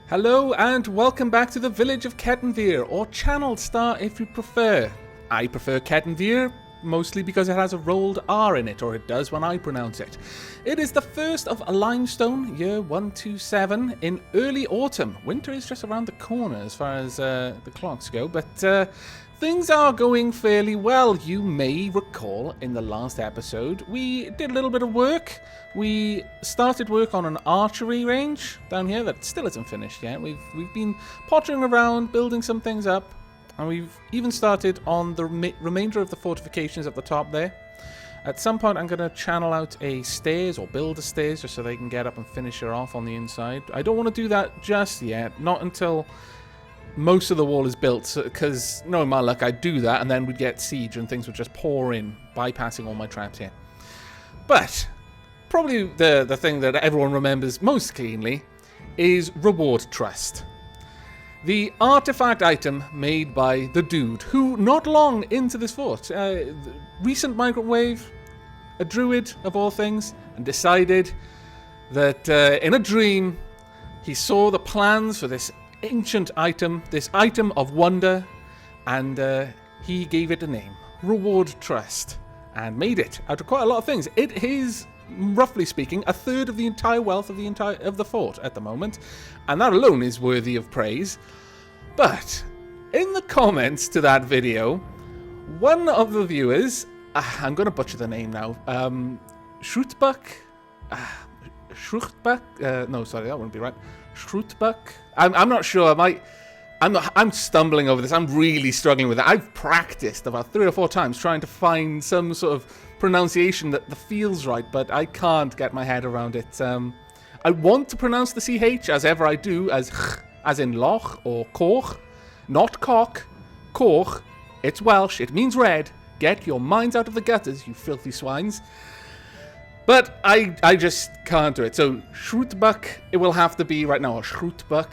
Hello and welcome back to the village of Cattenvîr, or Channel Star if you prefer. I prefer Cattenvîr, mostly because it has a rolled R in it, or it does when I pronounce it. It is the first of limestone, year 127, in early autumn. Winter is just around the corner as far as the clocks go, but things are going fairly well. You may recall in the last episode we did a little bit of work. We started work on an archery range down here that still isn't finished yet. We've been pottering around, building some things up, and we've even started on the remainder of the fortifications at the top there. At some point I'm going to channel out a stairs, or build a stairs, just so they can get up and finish her off on the inside. I don't want to do that just yet, not until most of the wall is built, because knowing my luck, I'd do that and then we'd get siege and things would just pour in, bypassing all my traps here. But probably the thing that everyone remembers most keenly is Rewardtrussed. The artifact item made by the dude who, not long into this fort, recent microwave, a druid of all things, and decided that in a dream he saw the plans for this ancient item, this item of wonder, and he gave it a name, Rewardtrussed, and made it out of quite a lot of things. It is, roughly speaking, a third of the entire wealth of the fort at the moment, and that alone is worthy of praise. But in the comments to that video, one of the viewers, I'm going to butcher the name now, Schruchtbuck, no, sorry, that wouldn't be right. Schruchtbuck. I'm not sure. I'm stumbling over this. I'm really struggling with it. I've practiced about 3 or 4 times trying to find some sort of pronunciation that feels right, but I can't get my head around it. I want to pronounce the CH as ever I do, as in loch or koch, not cock, koch. It's Welsh. It means red. Get your minds out of the gutters, you filthy swines. But I just can't do it. So Schruchtbuck, it will have to be right now, or Schruchtbuck.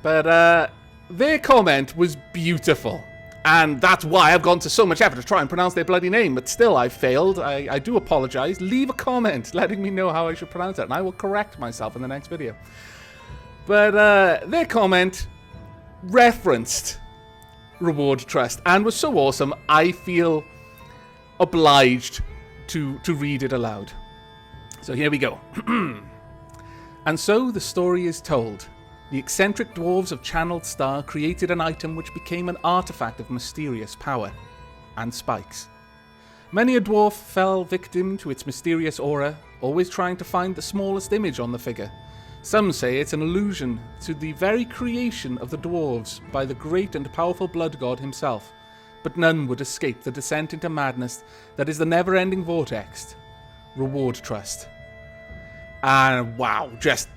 But their comment was beautiful. And that's why I've gone to so much effort to try and pronounce their bloody name. But still, I failed. I do apologize. Leave a comment letting me know how I should pronounce it, and I will correct myself in the next video. But their comment referenced Rewardtrussed and was so awesome, I feel obliged to read it aloud. So here we go. And so the story is told. The eccentric dwarves of Channeled Star created an item which became an artifact of mysterious power and spikes. Many a dwarf fell victim to its mysterious aura, always trying to find the smallest image on the figure. Some say it's an allusion to the very creation of the dwarves by the great and powerful blood god himself, but none would escape the descent into madness that is the never-ending vortex. Rewardtrussed. And wow, just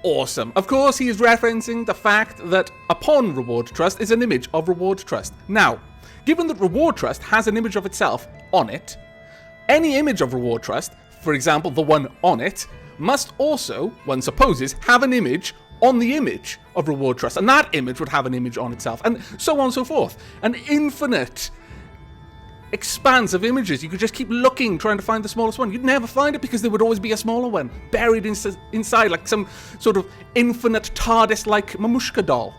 awesome. Of course, he is referencing the fact that upon Rewardtrussed is an image of Rewardtrussed. Now, given that Rewardtrussed has an image of itself on it, any image of Rewardtrussed, for example, the one on it, must also, one supposes, have an image on the image of Rewardtrussed, and that image would have an image on itself, and so on and so forth. An infinite expanse of images. You could just keep looking, trying to find the smallest one. You'd never find it because there would always be a smaller one buried inside, like some sort of infinite TARDIS-like mamushka doll.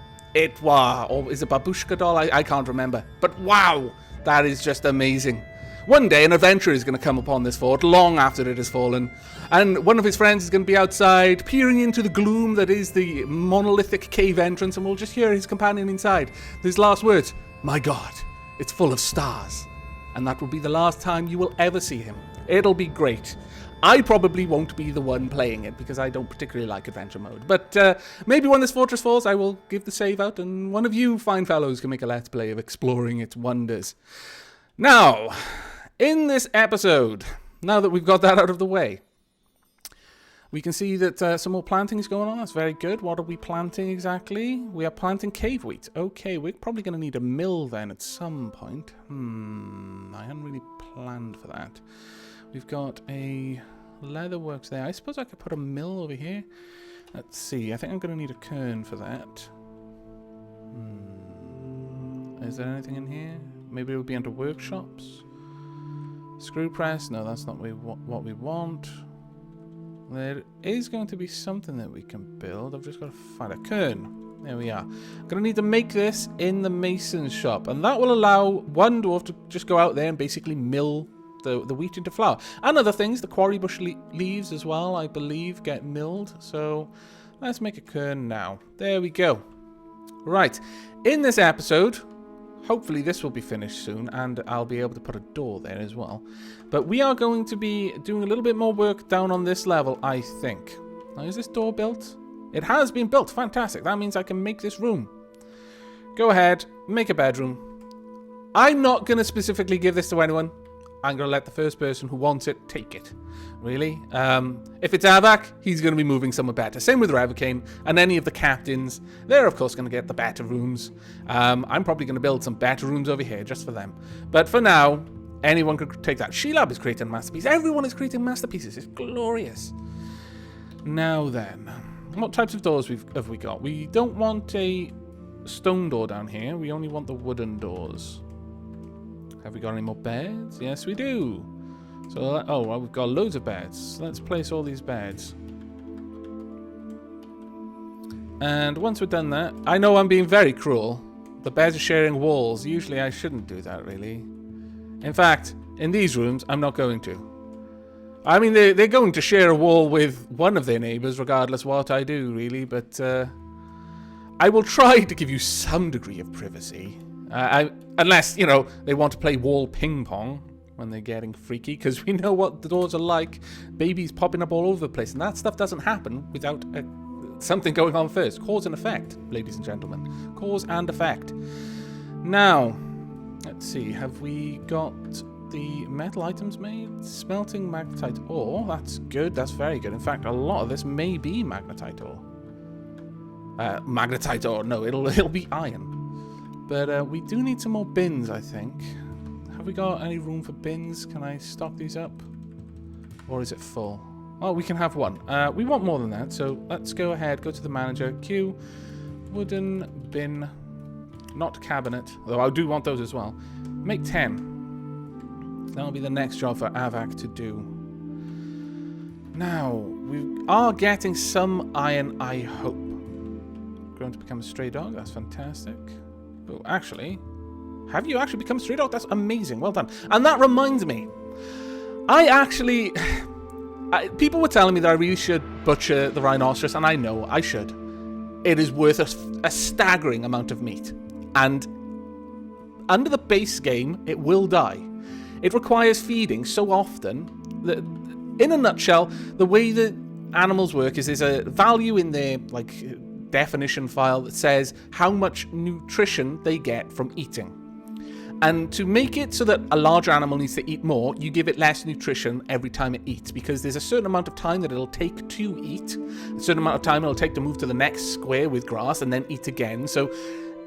Or is it babushka doll? I can't remember. But wow, that is just amazing. One day an adventurer is going to come upon this fort long after it has fallen, and one of his friends is going to be outside peering into the gloom that is the monolithic cave entrance, and we'll just hear his companion inside. His last words, "My God, it's full of stars." And that will be the last time you will ever see him. It'll be great. I probably won't be the one playing it, because I don't particularly like adventure mode. But maybe when this fortress falls, I will give the save out, and one of you fine fellows can make a let's play of exploring its wonders. Now, in this episode, now that we've got that out of the way, we can see that some more planting is going on. That's very good. What are we planting exactly? We are planting cave wheat. Okay, we're probably going to need a mill then at some point. I hadn't really planned for that. We've got a leatherworks there. I suppose I could put a mill over here. Let's see. I think I'm going to need a cairn for that. Is there anything in here? Maybe it would be under workshops. Screw press. No, that's not what we want. There is going to be something that we can build. I've just got to find a cairn. There we are. I'm going to need to make this in the mason's shop. And that will allow one dwarf to just go out there and basically mill the wheat into flour. And other things, the quarry bush leaves as well, I believe, get milled. So let's make a cairn now. There we go. Right. In this episode, hopefully this will be finished soon, and I'll be able to put a door there as well. But we are going to be doing a little bit more work down on this level, I think. Now, is this door built? It has been built. Fantastic. That means I can make this room. Go ahead. Make a bedroom. I'm not going to specifically give this to anyone. I'm going to let the first person who wants it take it. Really? If it's Aavak, he's going to be moving somewhere better. Same with Rewardtrussed and any of the captains. They're, of course, going to get the better rooms. I'm probably going to build some better rooms over here just for them. But for now, anyone could take that. Sheilab is creating a masterpiece. Everyone is creating masterpieces. It's glorious. Now then, what types of doors have we got? We don't want a stone door down here. We only want the wooden doors. Have we got any more beds? Yes, we do. So, oh, well, we've got loads of beds. Let's place all these beds. And once we've done that, I know I'm being very cruel. The beds are sharing walls. Usually I shouldn't do that, really. In fact, in these rooms, I'm not going to. I mean, they're going to share a wall with one of their neighbours, regardless what I do, really. But I will try to give you some degree of privacy. Unless, you know, they want to play wall ping pong when they're getting freaky, because we know what the doors are like. Babies popping up all over the place, and that stuff doesn't happen without something going on first. Cause and effect, ladies and gentlemen. Cause and effect. Now, let's see, have we got the metal items made? Smelting magnetite ore, that's good, that's very good. In fact, a lot of this may be magnetite ore. Magnetite ore, no, it'll be iron. But we do need some more bins, I think. Have we got any room for bins? Can I stock these up? Or is it full? Oh, we can have one. We want more than that, so let's go ahead, go to the manager. Queue, wooden bin, not cabinet, though I do want those as well. Make 10. That'll be the next job for Aavak to do. Now, we are getting some iron, I hope. Going to become a stray dog, that's fantastic. Oh, actually, have you actually become a stray dog? That's amazing, well done. And that reminds me, people were telling me that I really should butcher the rhinoceros, and I know I should. It is worth a staggering amount of meat. And under the base game, it will die. It requires feeding so often that, in a nutshell, the way that animals work is there's a value in their definition file that says how much nutrition they get from eating. And to make it so that a larger animal needs to eat more, you give it less nutrition every time it eats, because there's a certain amount of time that it'll take to eat, a certain amount of time it'll take to move to the next square with grass and then eat again. So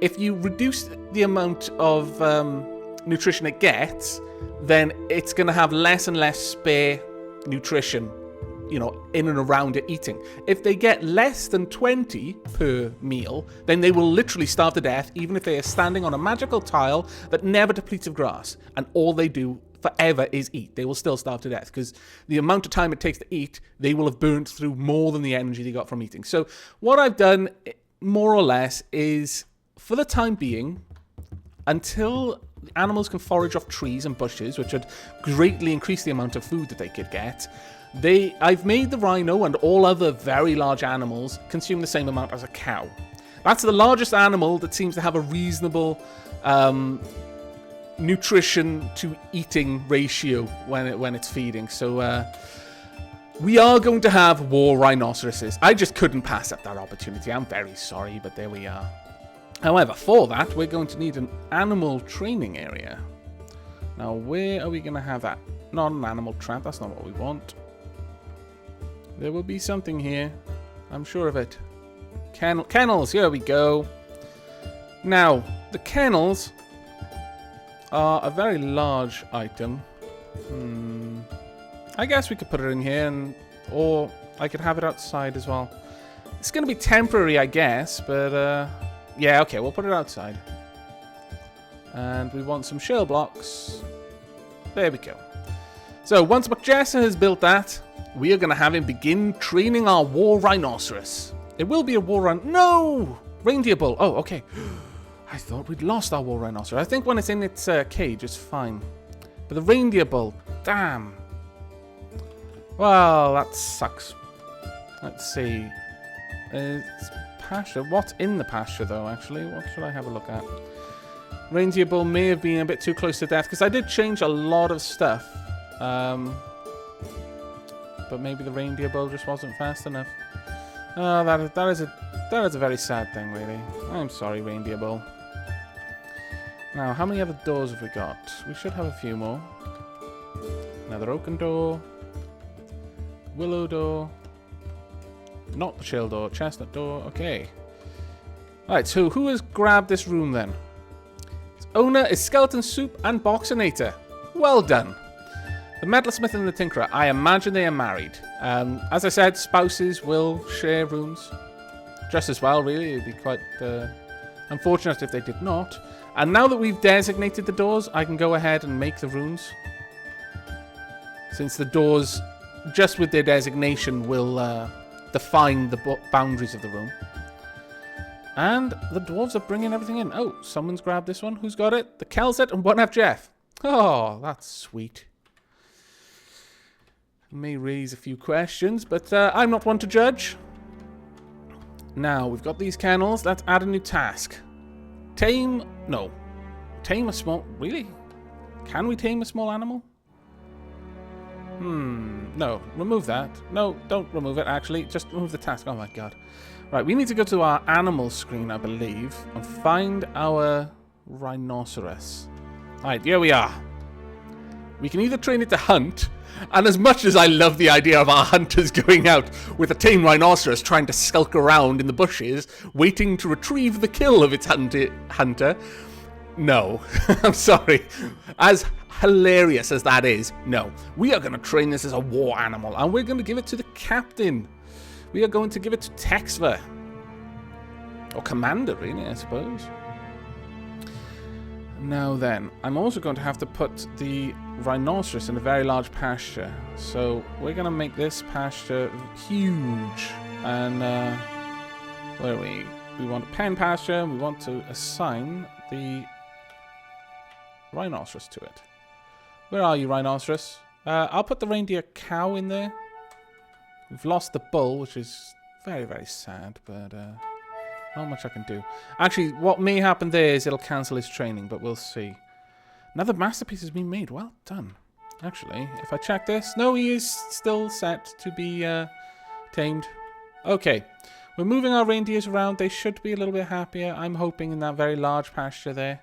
if you reduce the amount of nutrition it gets, then it's going to have less and less spare nutrition, you know, in and around it eating. If they get less than 20 per meal, then they will literally starve to death, even if they are standing on a magical tile that never depletes of grass, and all they do forever is eat. They will still starve to death, because the amount of time it takes to eat, they will have burnt through more than the energy they got from eating. So what I've done, more or less, is, for the time being, until animals can forage off trees and bushes, which would greatly increase the amount of food that they could get, I've made the rhino and all other very large animals consume the same amount as a cow. That's the largest animal that seems to have a reasonable nutrition to eating ratio when it's feeding. So we are going to have war rhinoceroses. I just couldn't pass up that opportunity. I'm very sorry, but there we are. However, for that, we're going to need an animal training area. Now, where are we going to have that? Not an animal trap, that's not what we want. There will be something here. I'm sure of it. Kennels, here we go. Now, the kennels are a very large item. I guess we could put it in here, or I could have it outside as well. It's going to be temporary, I guess, but yeah, okay, we'll put it outside. And we want some shell blocks. There we go. So, once McJessa has built that, we are going to have him begin training our war rhinoceros. It will be a war rhino. No! Reindeer bull. Oh, okay. I thought we'd lost our war rhinoceros. I think when it's in its cage, it's fine. But the reindeer bull, damn. Well, that sucks. Let's see. It's pasture. What's in the pasture, though, actually? What should I have a look at? Reindeer bull may have been a bit too close to death, because I did change a lot of stuff. But maybe the reindeer bull just wasn't fast enough. Oh, that is a very sad thing, really. I'm sorry, reindeer bull. Now, how many other doors have we got? We should have a few more. Another oaken door. Willow door. Not the chill door. Chestnut door. Okay. Alright, so who has grabbed this room then? Its owner is Skeleton Soup and Boxinator. Well done. The Metalsmith and the Tinkerer, I imagine they are married. As I said, spouses will share rooms. Just as well, really. It would be quite unfortunate if they did not. And now that we've designated the doors, I can go ahead and make the rooms. Since the doors, just with their designation, will define the boundaries of the room. And the dwarves are bringing everything in. Oh, someone's grabbed this one. Who's got it? The Kelset and One Up Jeff. Oh, that's sweet. May raise a few questions, but I'm not one to judge. Now, we've got these kennels. Let's add a new task. Tame a small... Really? Can we tame a small animal? No. Remove that. No, don't remove it, actually. Just remove the task. Oh, my God. Right, we need to go to our animal screen, I believe, and find our rhinoceros. Alright, here we are. We can either train it to hunt, and as much as I love the idea of our hunters going out with a tame rhinoceros trying to skulk around in the bushes, waiting to retrieve the kill of its hunter, no. I'm sorry. As hilarious as that is, no. We are going to train this as a war animal, and we're going to give it to the captain. We are going to give it to Cattenvîr. Or commander, really, I suppose. Now then, I'm also going to have to put the rhinoceros in a very large pasture. So we're going to make this pasture huge. And where are we? We want a pen pasture, and we want to assign the rhinoceros to it. Where are you, rhinoceros? I'll put the reindeer cow in there. We've lost the bull, which is very, very sad, but not much I can do. Actually, what may happen there is it'll cancel his training, but we'll see. Another masterpiece has been made. Well done. Actually, if I check this, no, he is still set to be tamed. Okay, we're moving our reindeers around. They should be a little bit happier. I'm hoping in that very large pasture there.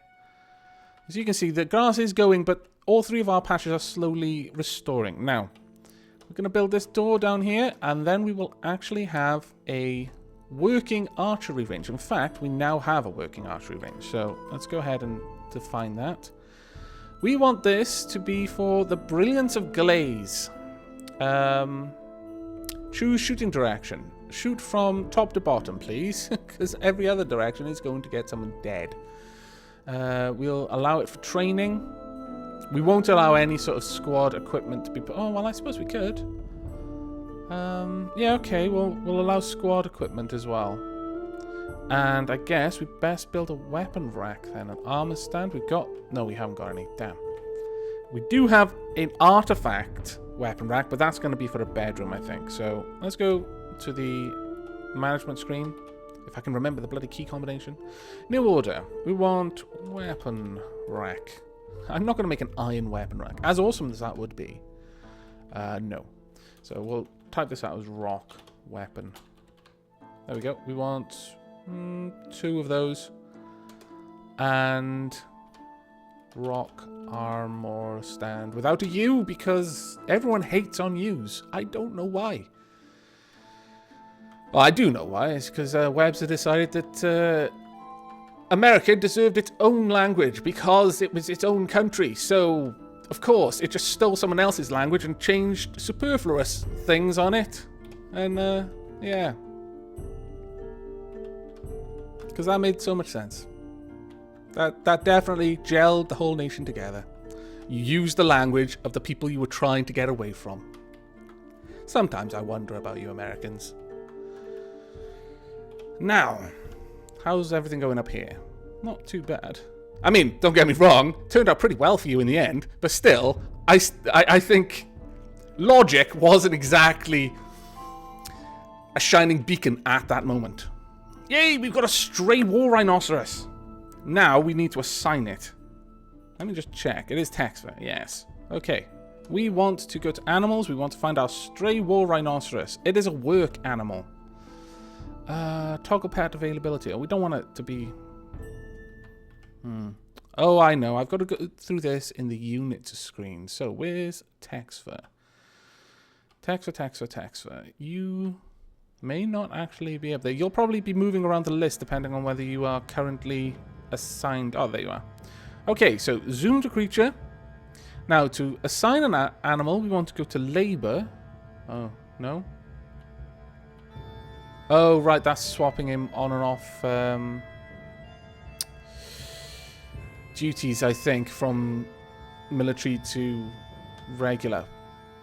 As you can see, the grass is going, but all three of our pastures are slowly restoring. Now, we're going to build this door down here, and then we will actually have a working archery range. In fact, we now have a working archery range. So let's go ahead and define that. We want this to be for the brilliance of glaze. Choose shooting direction. Shoot from top to bottom, please, because every other direction is going to get someone dead. We'll allow it for training. We won't allow any sort of squad equipment to be put... Oh, well, I suppose we could. Yeah, okay, we'll allow squad equipment as well. And I guess we best build a weapon rack then. An armor stand. We've got... No, we haven't got any. Damn. We do have an artifact weapon rack, but that's going to be for a bedroom, I think. So let's go to the management screen. If I can remember the bloody key combination. New order. We want weapon rack. I'm not going to make an iron weapon rack. As awesome as that would be. No. So we'll type this out as rock weapon. There we go. We want 2 of those. And rock armor stand without a U, because everyone hates on U's. I don't know why. Well, I do know why. It's because Webster decided that America deserved its own language because it was its own country. So, of course, it just stole someone else's language and changed superfluous things on it. And, yeah. Because that made so much sense. That definitely gelled the whole nation together. You used the language of the people you were trying to get away from. Sometimes I wonder about you Americans. Now, how's everything going up here? Not too bad. I mean, don't get me wrong, turned out pretty well for you in the end, but still, I think logic wasn't exactly a shining beacon at that moment. Yay, we've got a stray war rhinoceros. Now we need to assign it. Let me just check. It is Cattenvîr, yes. Okay. We want to go to animals. We want to find our stray war rhinoceros. It is a work animal. Toggle pet availability. Oh, we don't want it to be... Oh, I know. I've got to go through this in the units screen. So, where's Cattenvîr? Cattenvîr. You may not actually be up there. You'll probably be moving around the list depending on whether you are currently assigned. Oh, there you are. Okay, so zoom to creature. Now, to assign an animal, we want to go to labor. Oh, no? Oh, right, that's swapping him on and off duties, I think, from military to regular.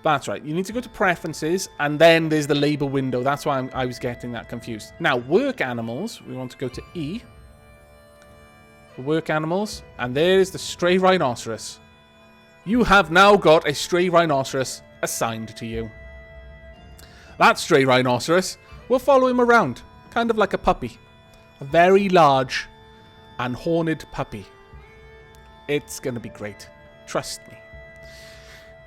That's right. You need to go to preferences, and then there's the labor window. That's why I was getting that confused. Now, work animals, we want to go to E. For work animals, and there's the stray rhinoceros. You have now got a stray rhinoceros assigned to you. That stray rhinoceros will follow him around, kind of like a puppy. A very large and horned puppy. It's going to be great. Trust me.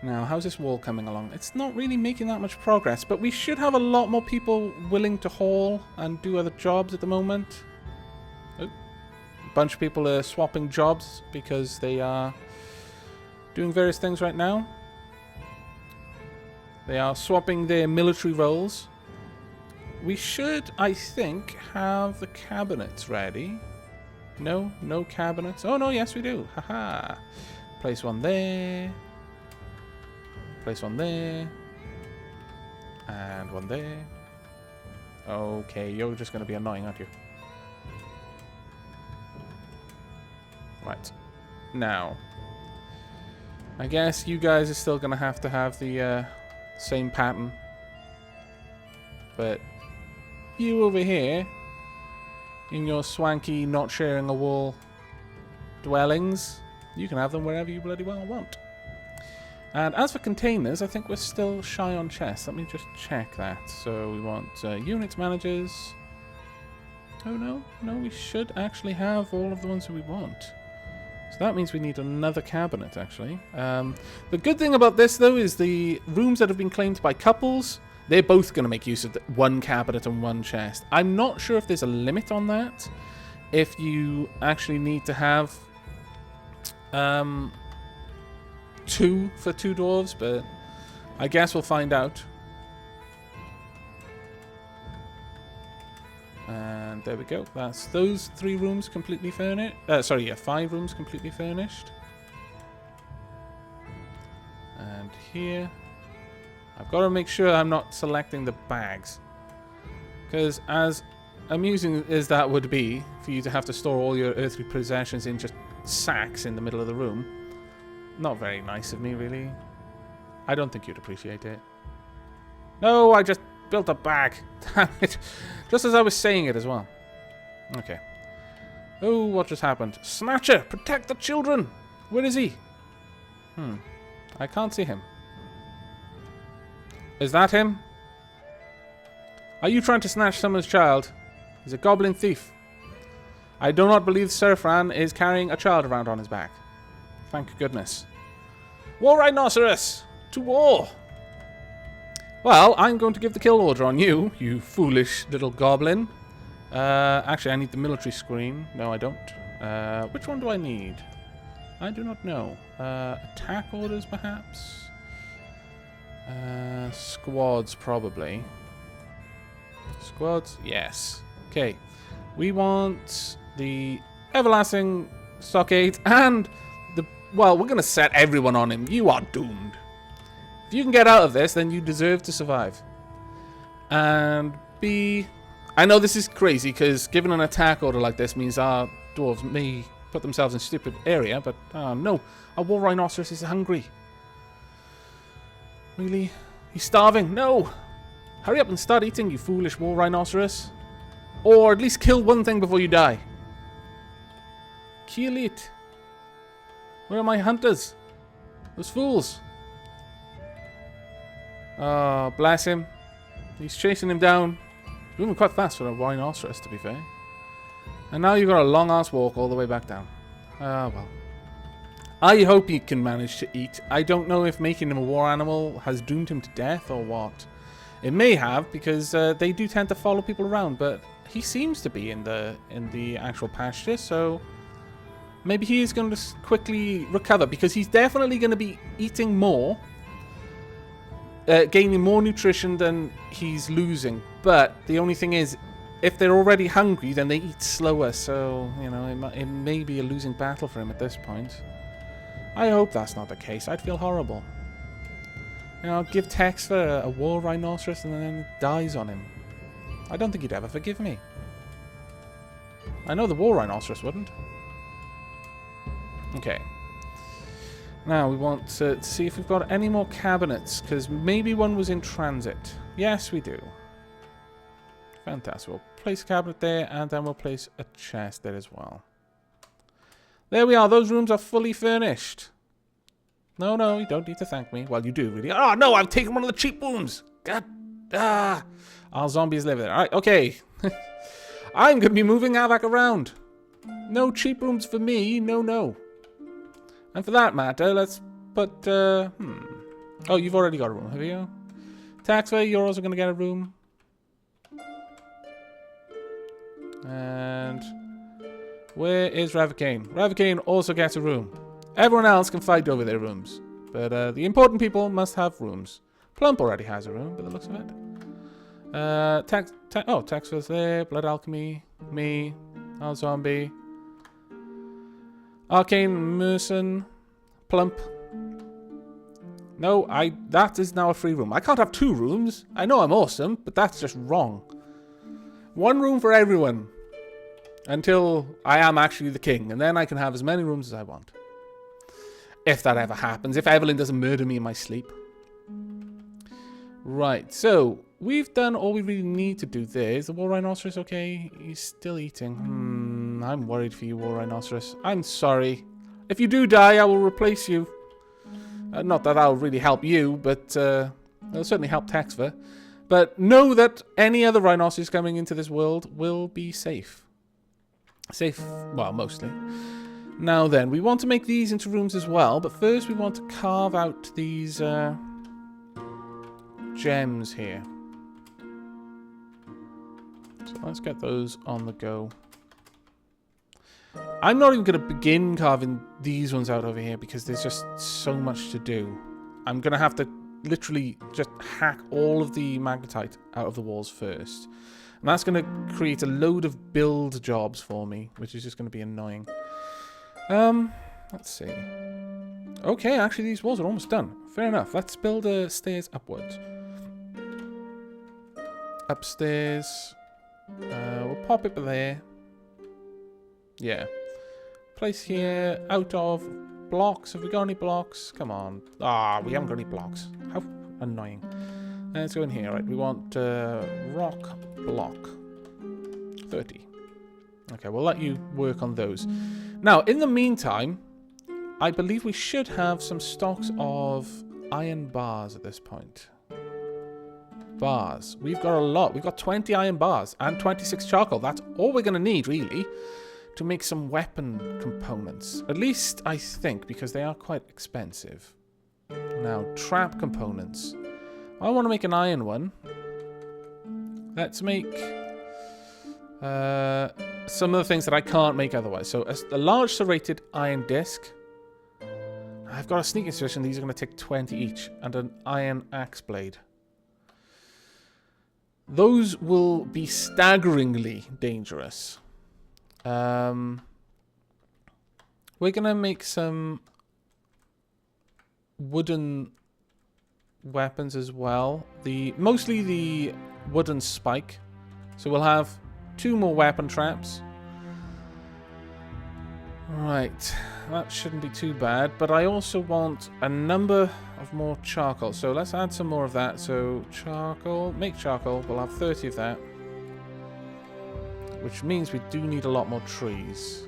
Now, how's this wall coming along? It's not really making that much progress, but we should have a lot more people willing to haul and do other jobs at the moment. Oh, a bunch of people are swapping jobs because they are doing various things right now. They are swapping their military roles. We should, I think, have the cabinets ready. No? No cabinets? Oh, no, yes, we do. Haha. Place one there. Place one there. And one there. Okay, you're just going to be annoying, aren't you? Right. Now, I guess you guys are still going to have the same pattern. But you over here, in your swanky, not sharing a wall dwellings, you can have them wherever you bloody well want. And as for containers, I think we're still shy on chests. Let me just check that. So we want units managers. Oh no, no, we should actually have all of the ones that we want. So that means we need another cabinet, actually. The good thing about this, though, is the rooms that have been claimed by couples, they're both going to make use of one cabinet and one chest. I'm not sure if there's a limit on that. If you actually need to have two for two dwarves, but I guess we'll find out. And there we go. That's those 3 rooms completely furnished. Sorry, yeah, 5 rooms completely furnished. And here, I've got to make sure I'm not selecting the bags, because as amusing as that would be for you to have to store all your earthly possessions in just sacks in the middle of the room, not very nice of me, really. I don't think you'd appreciate it. No, I just built a bag. Damn it. Just as I was saying it as well. Okay. Oh, what just happened? Snatcher! Protect the children! Where is he? I can't see him. Is that him? Are you trying to snatch someone's child? He's a goblin thief. I do not believe Serfran is carrying a child around on his back. Thank goodness. War rhinoceros! To war! Well, I'm going to give the kill order on you, you foolish little goblin. Actually, I need the military screen. No, I don't. Which one do I need? I do not know. Attack orders, perhaps? Squads, probably. Squads? Yes. Okay. We want the everlasting stockade and the... Well, we're going to set everyone on him. You are doomed. If you can get out of this, then you deserve to survive. And B... I know this is crazy, because given an attack order like this means our dwarves may put themselves in a stupid area, but no. Our war rhinoceros is hungry. Really? He's starving. No! Hurry up and start eating, you foolish war rhinoceros. Or at least kill one thing before you die. Kill it. Where are my hunters? Those fools. Oh, bless him. He's chasing him down. He's moving quite fast for a rhinoceros, to be fair. And now you've got a long-ass walk all the way back down. Ah, well. I hope he can manage to eat. I don't know if making him a war animal has doomed him to death or what. It may have, because they do tend to follow people around, but he seems to be in the actual pasture, so maybe he is going to quickly recover, because he's definitely going to be eating more, gaining more nutrition than he's losing. But the only thing is, if they're already hungry, then they eat slower, so, you know, it may be a losing battle for him at this point. I hope that's not the case. I'd feel horrible. You know, give Tex for a war rhinoceros and then it dies on him. I don't think he'd ever forgive me. I know the war rhinoceros wouldn't. Okay. Now we want to see if we've got any more cabinets, because maybe one was in transit. Yes, we do. Fantastic. We'll place a cabinet there, and then we'll place a chest there as well. There we are. Those rooms are fully furnished. No, no, you don't need to thank me. Well, you do, really. Oh, no, I've taken one of the cheap rooms. God. Ah. Our zombies live there. All right, okay. I'm going to be moving Aavak around. No cheap rooms for me. No, no. And for that matter, let's put... Oh, you've already got a room, have you? Taxway, you're also going to get a room. And... where is Rewardtrussed? Rewardtrussed also gets a room. Everyone else can fight over their rooms. But the important people must have rooms. Plump already has a room, by the looks of it. Taxway's there. Blood Alchemy. Me. Our zombie. Arcane Merson. Plump. No, that is now a free room. I can't have two rooms. I know I'm awesome, but that's just wrong. One room for everyone. Until I am actually the king. And then I can have as many rooms as I want. If that ever happens. If Evelyn doesn't murder me in my sleep. Right, so we've done all we really need to do there. Is the war rhinoceros okay? He's still eating. I'm worried for you, war rhinoceros. I'm sorry. If you do die, I will replace you. Not that that'll really help you, but it'll certainly help Cattenvîr. But know that any other rhinoceros coming into this world will be safe. Safe, well, mostly. Now then, we want to make these into rooms as well, but first we want to carve out these gems here. So let's get those on the go. I'm not even going to begin carving these ones out over here because there's just so much to do. I'm going to have to literally just hack all of the magnetite out of the walls first. And that's going to create a load of build jobs for me, which is just going to be annoying. Let's see. Okay, actually these walls are almost done. Fair enough. Let's build stairs upwards. Upstairs. We'll pop it there. Yeah. Place here out of blocks. Have we got any blocks? Come on. Ah, we haven't got any blocks. How annoying. Let's go in here. Right, we want rock block. 30. Okay, we'll let you work on those. Now, in the meantime, I believe we should have some stocks of iron bars at this point. Bars. We've got a lot. We've got 20 iron bars and 26 charcoal. That's all we're going to need, really, to make some weapon components. At least, I think, because they are quite expensive. Now, trap components. I want to make an iron one. Let's make some of the things that I can't make otherwise. So, a large serrated iron disc. I've got a sneaking suspicion these are going to take 20 each. And an iron axe blade. Those will be staggeringly dangerous. We're going to make some wooden weapons as well. Mostly the wooden spike. So we'll have 2 more weapon traps. Right. that shouldn't be too bad. But I also want a number of more charcoal. So let's add some more of that. So charcoal, make charcoal. We'll have 30 of that. Which means we do need a lot more trees.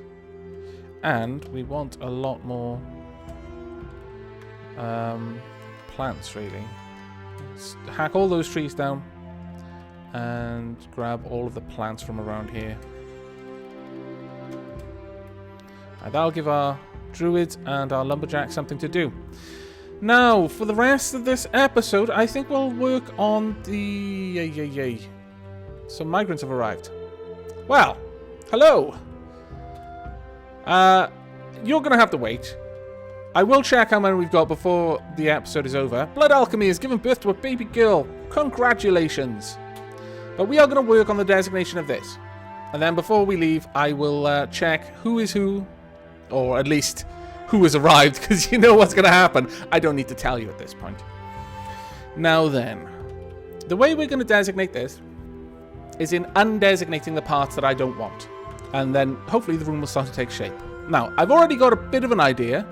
And we want a lot more plants, really. Let's hack all those trees down and grab all of the plants from around here. And that'll give our druids and our lumberjacks something to do. Now, for the rest of this episode, I think we'll work on the... Some migrants have arrived. Well, hello. You're going to have to wait. I will check how many we've got before the episode is over. Blood Alchemy has given birth to a baby girl. Congratulations. But we are going to work on the designation of this. And then before we leave, I will check who is who. Or at least who has arrived, because you know what's going to happen. I don't need to tell you at this point. Now then, the way we're going to designate this is in undesignating the parts that I don't want. And then hopefully the room will start to take shape. Now, I've already got a bit of an idea.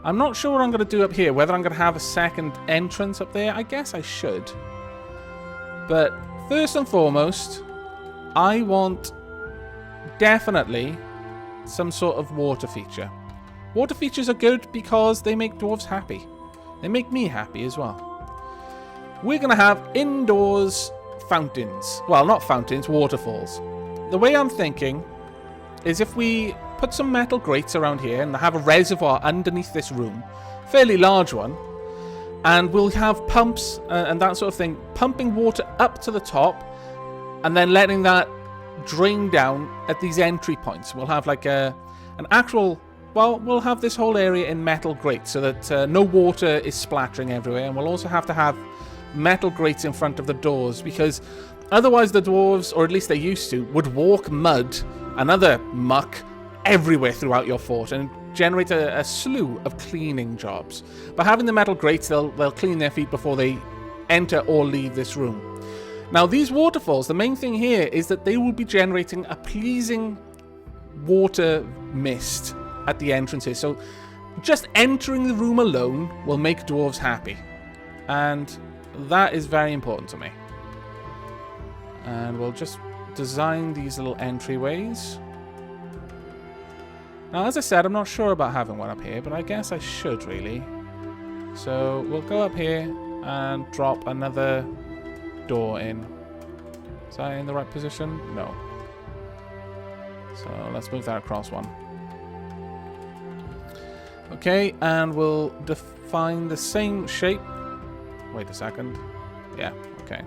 I'm not sure what I'm going to do up here. Whether I'm going to have a second entrance up there. I guess I should. But first and foremost, I want definitely some sort of water feature. Water features are good because they make dwarves happy. They make me happy as well. We're going to have indoors fountains. Well, not fountains, waterfalls. The way I'm thinking is if we put some metal grates around here and have a reservoir underneath this room, fairly large one, and we'll have pumps and that sort of thing, pumping water up to the top and then letting that drain down at these entry points. We'll have like an actual... Well, we'll have this whole area in metal grates so that no water is splattering everywhere, and we'll also have to have metal grates in front of the doors because otherwise the dwarves, or at least they used to, would walk mud and other muck everywhere throughout your fort and generate a slew of cleaning jobs. By having the metal grates, they'll clean their feet before they enter or leave this room. Now, these waterfalls, the main thing here is that they will be generating a pleasing water mist at the entrances. So just entering the room alone will make dwarves happy. And that is very important to me. And we'll just design these little entryways. Now, as I said, I'm not sure about having one up here, but I guess I should, really. So we'll go up here and drop another door in. Is that in the right position? No. So let's move that across one. Okay, and we'll define the same shape. Wait a second. Yeah, okay.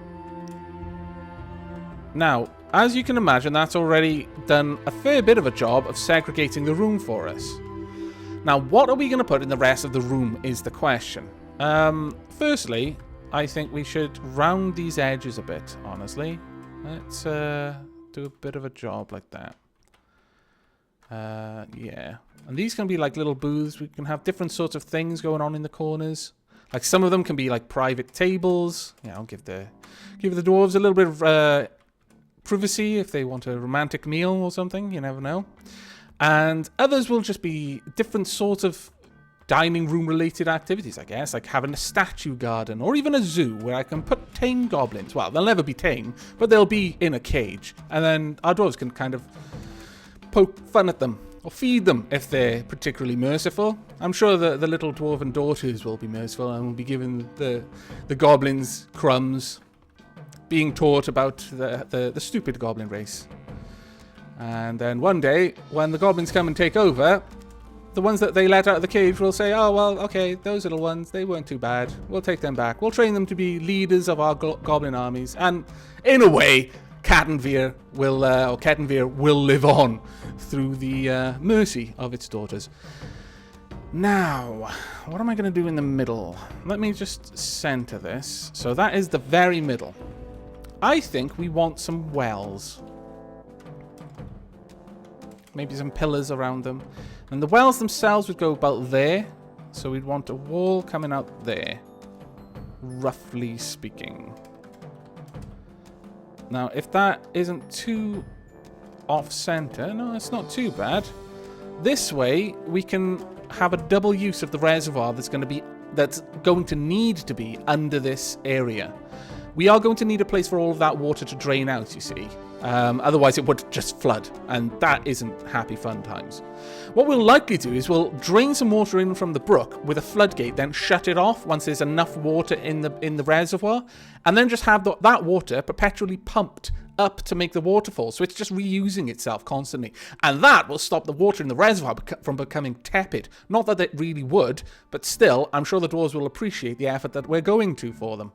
Now, as you can imagine, that's already done a fair bit of a job of segregating the room for us. Now, what are we going to put in the rest of the room is the question. Firstly, I think we should round these edges a bit, honestly. Let's do a bit of a job like that. Yeah. And these can be like little booths. We can have different sorts of things going on in the corners. Like some of them can be like private tables. You know, give the dwarves a little bit of privacy if they want a romantic meal or something. You never know. And others will just be different sorts of dining room related activities, I guess, like having a statue garden or even a zoo where I can put tame goblins. Well, they'll never be tame, but they'll be in a cage. And then our dwarves can kind of poke fun at them or feed them if they're particularly merciful. I'm sure the little dwarven daughters will be merciful and will be giving the goblins crumbs, being taught about the stupid goblin race. And then one day, when the goblins come and take over, the ones that they let out of the cage will say, oh, well, okay, those little ones, they weren't too bad. We'll take them back. We'll train them to be leaders of our goblin armies. And in a way, Cattenvîr will live on through the mercy of its daughters. Now, what am I going to do in the middle? Let me just center this. So that is the very middle. I think we want some wells. Maybe some pillars around them. And the wells themselves would go about there. So we'd want a wall coming out there. Roughly speaking. Now, if that isn't too off-center... No, it's not too bad. This way, we can have a double use of the reservoir that's going to need to be under this area. We are going to need a place for all of that water to drain out, you see. Otherwise, it would just flood, and that isn't happy fun times. What we'll likely do is we'll drain some water in from the brook with a floodgate, then shut it off once there's enough water in the reservoir, and then just have that water perpetually pumped up to make the waterfall, so it's just reusing itself constantly. And that will stop the water in the reservoir from becoming tepid. Not that it really would, but still, I'm sure the dwarves will appreciate the effort that we're going to for them.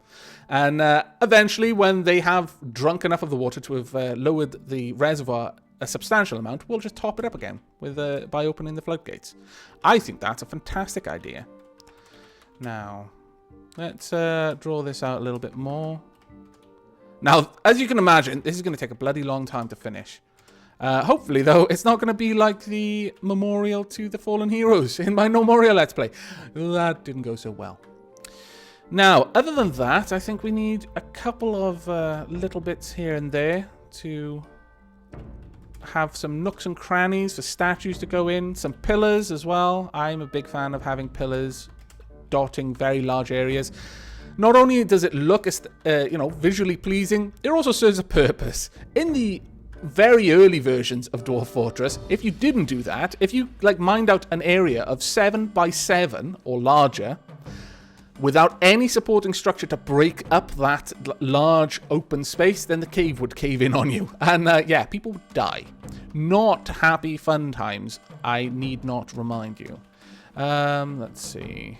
And eventually, when they have drunk enough of the water to have lowered the reservoir a substantial amount, we'll just top it up again by opening the floodgates. I think that's a fantastic idea. Now, let's draw this out a little bit more. Now, as you can imagine, this is going to take a bloody long time to finish. Hopefully, though, it's not going to be like the memorial to the fallen heroes in my memorial Let's Play. That didn't go so well. Now, other than that, I think we need a couple of little bits here and there to have some nooks and crannies for statues to go in. Some pillars as well. I'm a big fan of having pillars dotting very large areas. Not only does it look, visually pleasing, it also serves a purpose. In the very early versions of Dwarf Fortress, if you didn't do that, if you mined out an area of 7 by 7 or larger, without any supporting structure to break up that large open space, then the cave would cave in on you. And yeah, people would die. Not happy fun times, I need not remind you. Let's see.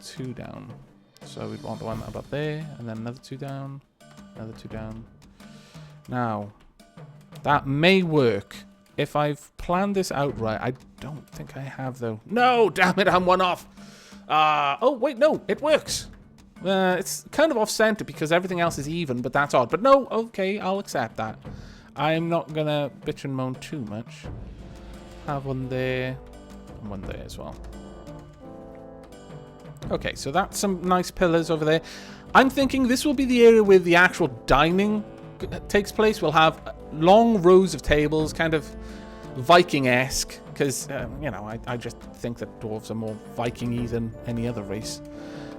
2 down. So we'd want one up there, and then another 2 down, another 2 down. Now, that may work if I've planned this out right. I don't think I have, though. No, damn it, I'm 1 off. Oh, wait, no, it works. It's kind of off-center because everything else is even, but that's odd. But no, okay, I'll accept that. I'm not going to bitch and moan too much. Have one there, and one there as well. Okay, so that's some nice pillars over there. I'm thinking this will be the area where the actual dining takes place. We'll have long rows of tables, kind of Viking-esque, because, I just think that dwarves are more Viking-y than any other race.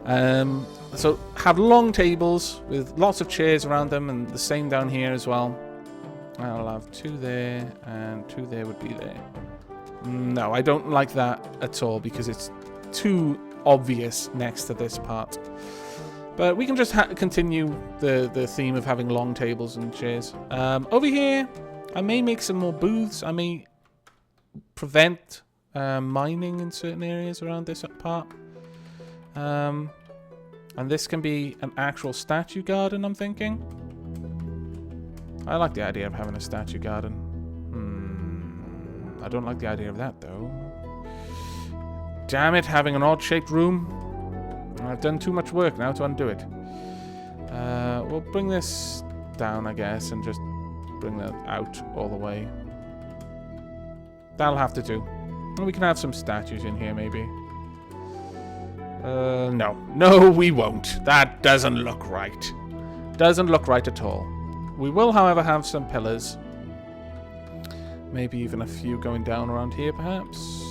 So have long tables with lots of chairs around them, and the same down here as well. I'll have 2 there, and 2 there would be there. No, I don't like that at all, because it's too obvious next to this part. But we can just continue the theme of having long tables and chairs. Over here, I may make some more booths. I may prevent mining in certain areas around this part. And this can be an actual statue garden, I'm thinking. I like the idea of having a statue garden. I don't like the idea of that, though. Damn it, having an odd-shaped room. I've done too much work now to undo it. We'll bring this down, I guess, and just bring that out all the way. That'll have to do. And we can have some statues in here, maybe. No. No, we won't. That doesn't look right. Doesn't look right at all. We will, however, have some pillars. Maybe even a few going down around here, perhaps.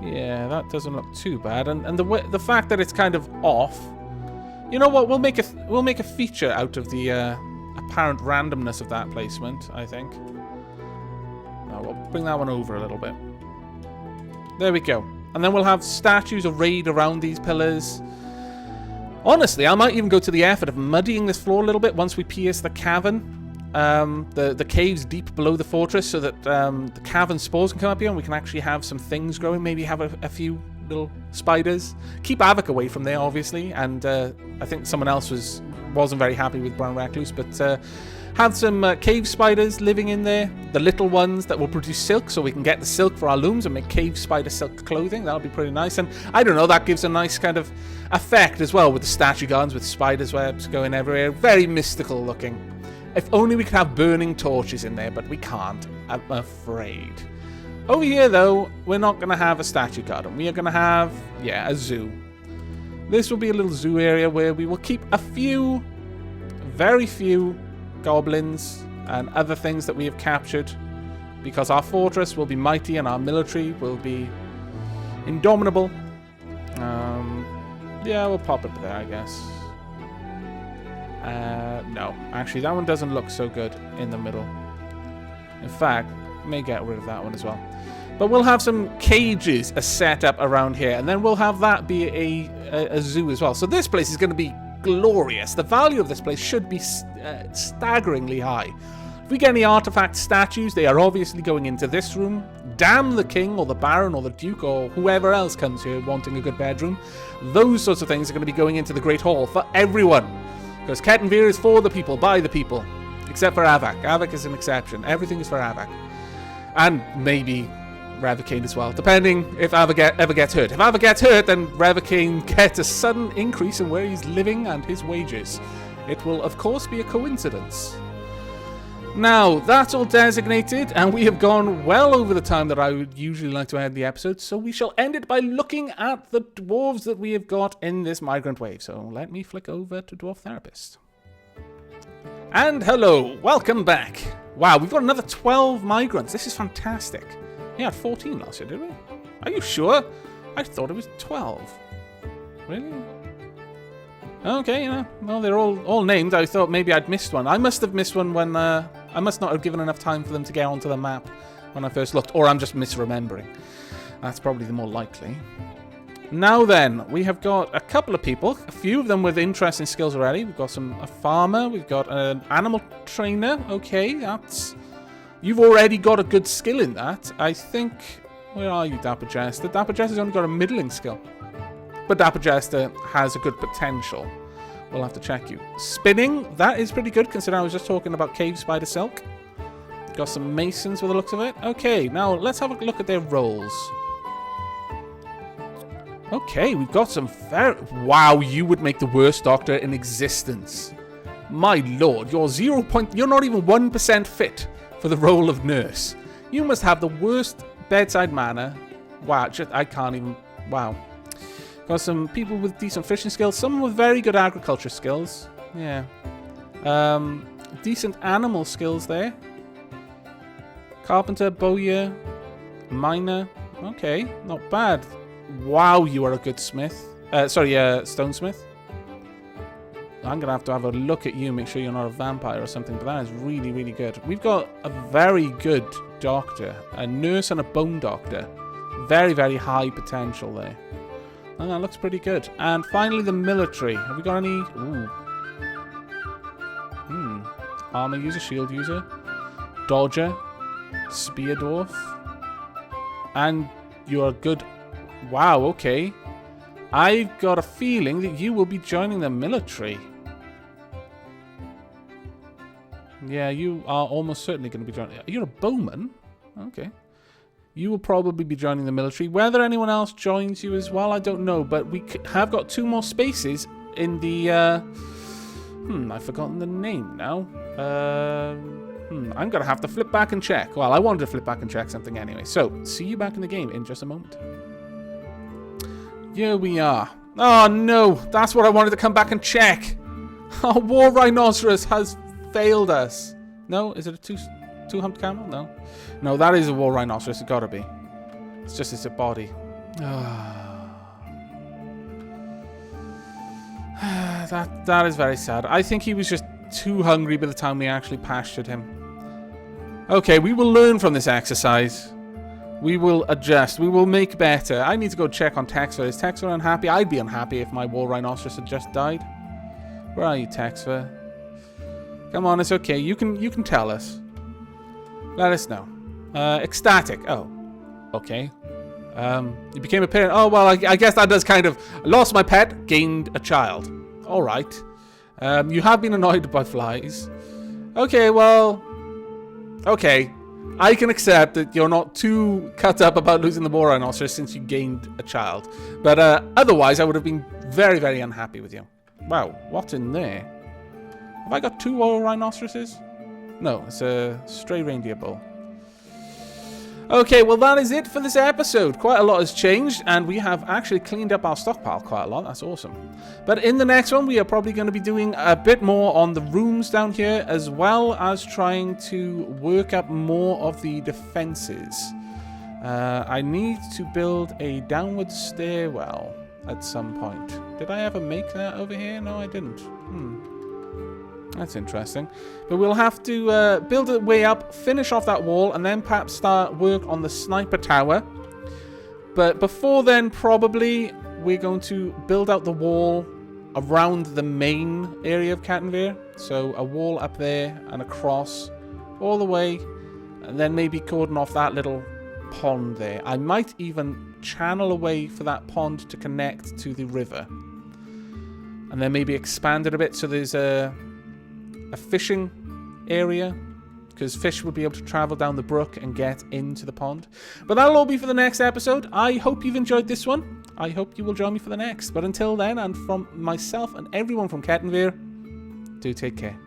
Yeah, that doesn't look too bad, and the fact that it's kind of off. You know what? We'll make a feature out of the apparent randomness of that placement. I think. Now we'll bring that one over a little bit. There we go, and then we'll have statues arrayed around these pillars. Honestly, I might even go to the effort of muddying this floor a little bit once we pierce the cavern. The caves deep below the fortress, so that the cavern spores can come up here and we can actually have some things growing. Maybe have a few little spiders. Keep Aavak away from there, obviously, and I think someone else wasn't very happy with brown recluse, but have some cave spiders living in there, the little ones that will produce silk, so we can get the silk for our looms and make cave spider silk clothing. That'll be pretty nice, and I don't know, that gives a nice kind of effect as well with the statue gardens with spiders webs going everywhere. Very mystical looking. If only we could have burning torches in there, but we can't, I'm afraid. Over here, though, we're not going to have a statue garden. We are going to have, yeah, a zoo. This will be a little zoo area where we will keep a few, very few goblins and other things that we have captured, because our fortress will be mighty and our military will be indomitable. Yeah, we'll pop it there, I guess. No, actually, that one doesn't look so good in the middle. In fact, may get rid of that one as well. But we'll have some cages set up around here, and then we'll have that be a zoo as well. So this place is going to be glorious. The value of this place should be staggeringly high. If we get any artifact statues, they are obviously going into this room. Damn the king or the baron or the duke or whoever else comes here wanting a good bedroom. Those sorts of things are going to be going into the Great Hall for everyone. Because Cattenvîr is for the people, by the people. Except for Aavak. Aavak is an exception. Everything is for Aavak. And maybe Rewardtrussed as well, depending if Aavak ever gets hurt. If Aavak gets hurt, then Rewardtrussed gets a sudden increase in where he's living and his wages. It will, of course, be a coincidence. Now, that's all designated, and we have gone well over the time that I would usually like to end the episode, so we shall end it by looking at the dwarves that we have got in this migrant wave. So let me flick over to Dwarf Therapist. And hello, welcome back. Wow, we've got another 12 migrants. This is fantastic. We had 14 last year, did we? Are you sure? I thought it was 12. Really? Okay, yeah. Well, they're all named. I thought maybe I'd missed one. I must have missed one when I must not have given enough time for them to get onto the map when I first looked, or I'm just misremembering. That's probably the more likely. Now then, we have got a couple of people, a few of them with interesting skills already. We've got a farmer, we've got an animal trainer. Okay, you've already got a good skill in that. I think, where are you, Dapper Jester? Dapper Jester's only got a middling skill. But Dapper Jester has a good potential. We'll have to check you. Spinning, that is pretty good, considering I was just talking about cave spider silk. Got some masons with the looks of it. Okay, now let's have a look at their rolls. Okay, we've got some very... Wow, you would make the worst doctor in existence. My lord, you're you're not even 1% fit for the role of nurse. You must have the worst bedside manner. Wow, I can't even... Wow. Got some people with decent fishing skills. Some with very good agriculture skills. Yeah. Decent animal skills there. Carpenter, bowyer, miner. Okay, not bad. Wow, you are a good smith. Stonesmith. I'm going to have a look at you, make sure you're not a vampire or something, but that is really, really good. We've got a very good doctor, a nurse and a bone doctor. Very, very high potential there. And that looks pretty good. And finally, the military. Have we got any... Ooh. Armor user, shield user, dodger, spear dwarf. And you're good... Wow, okay. I've got a feeling that you will be joining the military. Yeah, you are almost certainly going to be joining... You're a bowman? Okay. You will probably be joining the military. Whether anyone else joins you as well, I don't know. But we have got 2 more spaces in the... I've forgotten the name now. I'm going to have to flip back and check. Well, I wanted to flip back and check something anyway. So, see you back in the game in just a moment. Here we are. Oh, no. That's what I wanted to come back and check. Our war rhinoceros has failed us. No? Is it a two-humped camel? No. No, that is a war rhinoceros. It's got to be. It's just it's a body. That is very sad. I think he was just too hungry by the time we actually pastured him. Okay, we will learn from this exercise. We will adjust. We will make better. I need to go check on Texfer. Is Texfer unhappy? I'd be unhappy if my war rhinoceros had just died. Where are you, Texfer? Come on, it's okay. You can tell us. Let us know. Ecstatic. Oh, okay. You became a parent. Oh, well, I guess that does kind of... Lost my pet, gained a child. All right. You have been annoyed by flies. Okay, well... Okay. I can accept that you're not too cut up about losing the war rhinoceros since you gained a child. But otherwise, I would have been very, very unhappy with you. Wow, what's in there? Have I got 2 war rhinoceroses? No, it's a stray reindeer bull. Okay, well that is it for this episode. Quite a lot has changed, and we have actually cleaned up our stockpile quite a lot. That's awesome. But in the next one, we are probably going to be doing a bit more on the rooms down here, as well as trying to work up more of the defenses. I need to build a downward stairwell at some point. Did I ever make that over here? No, I didn't. That's interesting. But we'll have to build a way up, finish off that wall, and then perhaps start work on the sniper tower. But before then, probably, we're going to build out the wall around the main area of Cattenvîr. So a wall up there and across all the way, and then maybe cordon off that little pond there. I might even channel a way for that pond to connect to the river. And then maybe expand it a bit so there's a fishing area, because fish would be able to travel down the brook and get into the pond. But that'll all be for the next episode. I hope you've enjoyed this one. I hope you will join me for the next. But until then, and from myself and everyone from Cattenvîr, do take care.